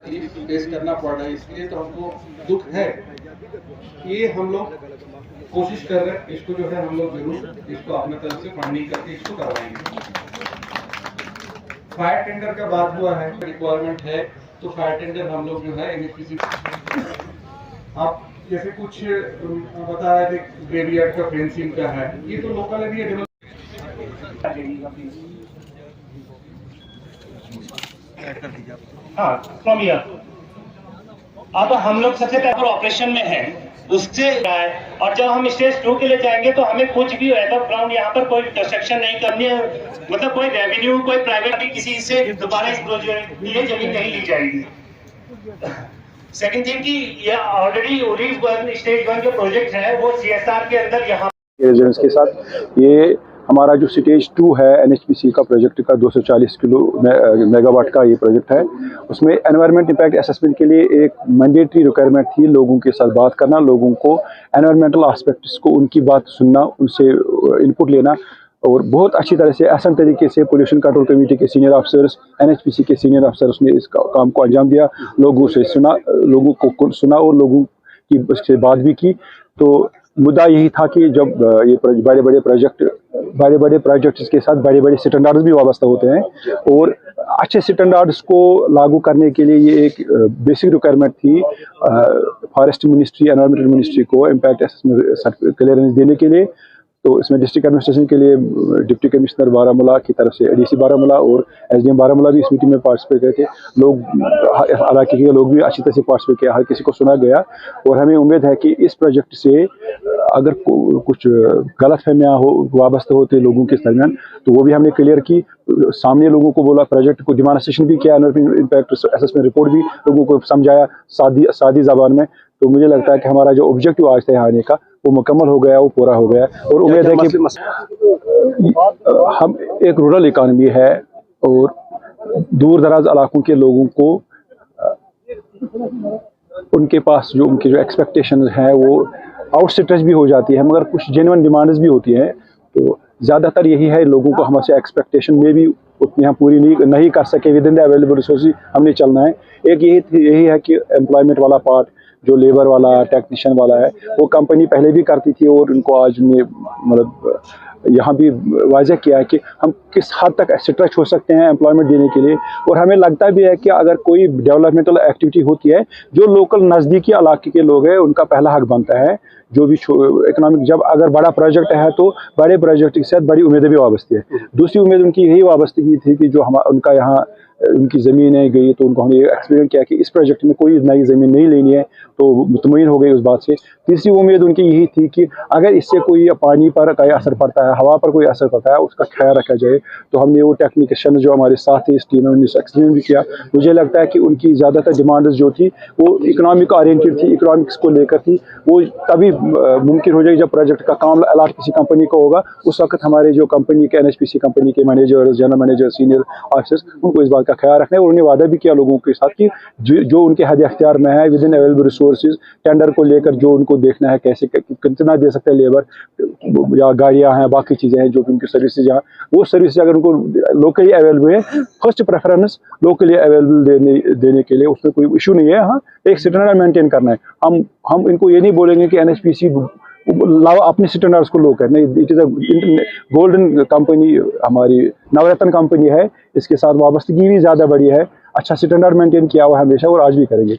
Face करना पड़ रहा है, इसलिए तो हमको दुख है। ये हम लोग कोशिश कर रहे हैं, इसको जो है हम लोग जरूर इसको अपने तरफ से फंडिंग करके इसको करवाएंगे। फायर टेंडर का बात हुआ है, रिक्वायरमेंट है तो फायर टेंडर हम लोग जो है एनएचपीसी आप जैसे कुछ बता रहे थे ग्रेवियार्ड का फेंसिंग का है, ये तो लोकल एरिया हाँ फ्रॉम ईयर। अब हम लोग सबसे पहले ऑपरेशन में है उससे और जब हम स्टेज 2 के लिए जाएंगे तो हमें कुछ भी ग्राउंड यहाँ पर कोई कंस्ट्रक्शन नहीं करनी है, मतलब कोई रेवेन्यू कोई प्राइवेट भी किसी से दोबारा इस प्रोजेक्ट लिए जमीन नहीं ली जाएगी। सेकंड थिंग कि ये ऑलरेडी ओरी स्टेज 1 जो प्रोजेक्ट है वो सीएसआर के अंदर यहाँ के साथ ये हमारा जो स्टेज 2 है एनएचपीसी का प्रोजेक्ट का 240 किलो मेगावाट का ये प्रोजेक्ट है, उसमें एनवायरनमेंट इम्पैक्ट असेसमेंट के लिए एक मैंडेटरी रिक्वायरमेंट थी लोगों के साथ बात करना, लोगों को एनवायरमेंटल एस्पेक्ट्स को उनकी बात सुनना, उनसे इनपुट लेना और बहुत अच्छी तरह से आसान तरीके से पोल्यूशन कंट्रोल कमेटी के सीनियर अफसर्स, एनएचपीसी के सीनियर अफसर्स ने इस काम को अंजाम दिया, लोगों से सुना, लोगों को सुना और लोगों की से बात भी की। तो मुद्दा यही था कि जब ये बड़े बड़े प्रोजेक्ट्स के साथ बड़े बड़े स्टैंडर्ड्स भी वाबस्ता होते हैं और अच्छे स्टैंडर्ड्स को लागू करने के लिए ये एक बेसिक रिक्वायरमेंट थी फॉरेस्ट मिनिस्ट्री, एनवायरमेंटल मिनिस्ट्री को इम्पैक्ट असेसमेंट क्लियरेंस देने के लिए। तो इसमें डिस्ट्रिक्ट एडमिनिस्ट्रेशन के लिए डिप्टी कमिश्नर बारामूला की तरफ से एडीसी बारामूला और एसडीएम बारामूला भी इस मीटिंग में पार्टिसिपेट करे थे। लोग इलाके के लोग भी अच्छी तरह से पार्टिसिपेट किया, हर किसी को सुना गया और हमें उम्मीद है कि इस प्रोजेक्ट से अगर कुछ गलतफहमियां वाबस्ता होते लोगों के दरमियान तो वो भी हमने क्लियर की, सामने लोगों को बोला, प्रोजेक्ट को डिमांस्ट्रेशन भी किया, इम्पैक्ट असेसमेंट रिपोर्ट भी लोगों को समझाया सादी ज़बान में। तो मुझे लगता है कि हमारा जो ऑब्जेक्टिव आज था यहाँ आने का वो मुकम्मल हो गया, वो पूरा हो गया और उम्मीद है कि हम एक रूरल इकॉनमी है और दूर दराज इलाकों के लोगों को उनके पास जो उनकी जो एक्सपेक्टेशन है वो आउटस्ट्रेच भी हो जाती है, मगर कुछ जेन्युइन डिमांड्स भी होती हैं। तो ज़्यादातर यही है, लोगों को हमसे एक्सपेक्टेशन में भी उतनी हम पूरी नहीं कर सके, with in the available resources हमने चलना है। एक यही है कि एम्प्लॉयमेंट वाला पार्ट जो लेबर वाला टेक्नीशियन वाला है वो कंपनी पहले भी करती थी और उनको आज ने मतलब यहाँ भी वाज़ह किया है कि हम किस हद तक स्ट्रेच हो सकते हैं एम्प्लॉयमेंट देने के लिए। और हमें लगता भी है कि अगर कोई डेवलपमेंटल एक्टिविटी होती है जो लोकल नज़दीकी इलाके के लोग हैं उनका पहला हक बनता है। जो भी इकोनॉमिक जब अगर बड़ा प्रोजेक्ट है तो बड़े प्रोजेक्ट के साथ बड़ी उम्मीदें भी वाबस्ती है। दूसरी उम्मीद उनकी यही वाबस्तगी थी कि जो उनका यहाँ उनकी ज़मीनें गई तो उनको हमने एक्सपीरियंस किया कि इस प्रोजेक्ट में कोई नई ज़मीन नहीं लेनी है, तो मुतमईन हो गई उस बात से। तीसरी उम्मीद उनकी यही थी कि अगर इससे कोई पानी पर कोई असर पड़ता है, हवा पर कोई असर पड़ता है, उसका ख्याल रखा जाए। तो हमने वो टेक्नीशियन जो हमारे साथ थे इस टीम में उन्होंने एक्सप्लेन भी किया। मुझे लगता है कि उनकी ज़्यादातर डिमांड्स जो थी वो इकोनॉमिक ओरिएंटेड थी, इकोनॉमिक्स को लेकर थी। वो तभी मुमकिन हो जाएगी जब प्रोजेक्ट का काम अलाट किसी कंपनी को होगा, उस वक्त हमारे जो कंपनी के एनएचपीसी कंपनी के manager, general manager, senior officers उनको इस बात का ख्याल रखना है। और उन्हें वादा भी किया लोगों के साथ कि जो उनके हद अख्तियार में है with in available resources tender को लेकर जो उनको देखना है कैसे कितना दे सकते हैं लेबर या गाड़ियां हैं, बाकी चीज़ें हैं जो भी उनकी सर्विसेज हैं, वो सर्विसेज अगर उनको लोकली अवेलेबल है, फर्स्ट प्रेफरेंस लोकली अवेलेबल देने के लिए उसमें कोई इशू नहीं है। हाँ, एक स्टैंडर्ड मेंटेन करना है। हम इनको ये नहीं बोलेंगे कि एनएचपीसी लाओ अपने स्टैंडर्ड्स को लो करने। It is a golden company, हमारी नवरत्न कंपनी है, इसके साथ वाबस्तगी भी ज़्यादा बड़ी है। अच्छा स्टैंडर्ड मेंटेन किया हुआ हमेशा और आज भी करेंगे।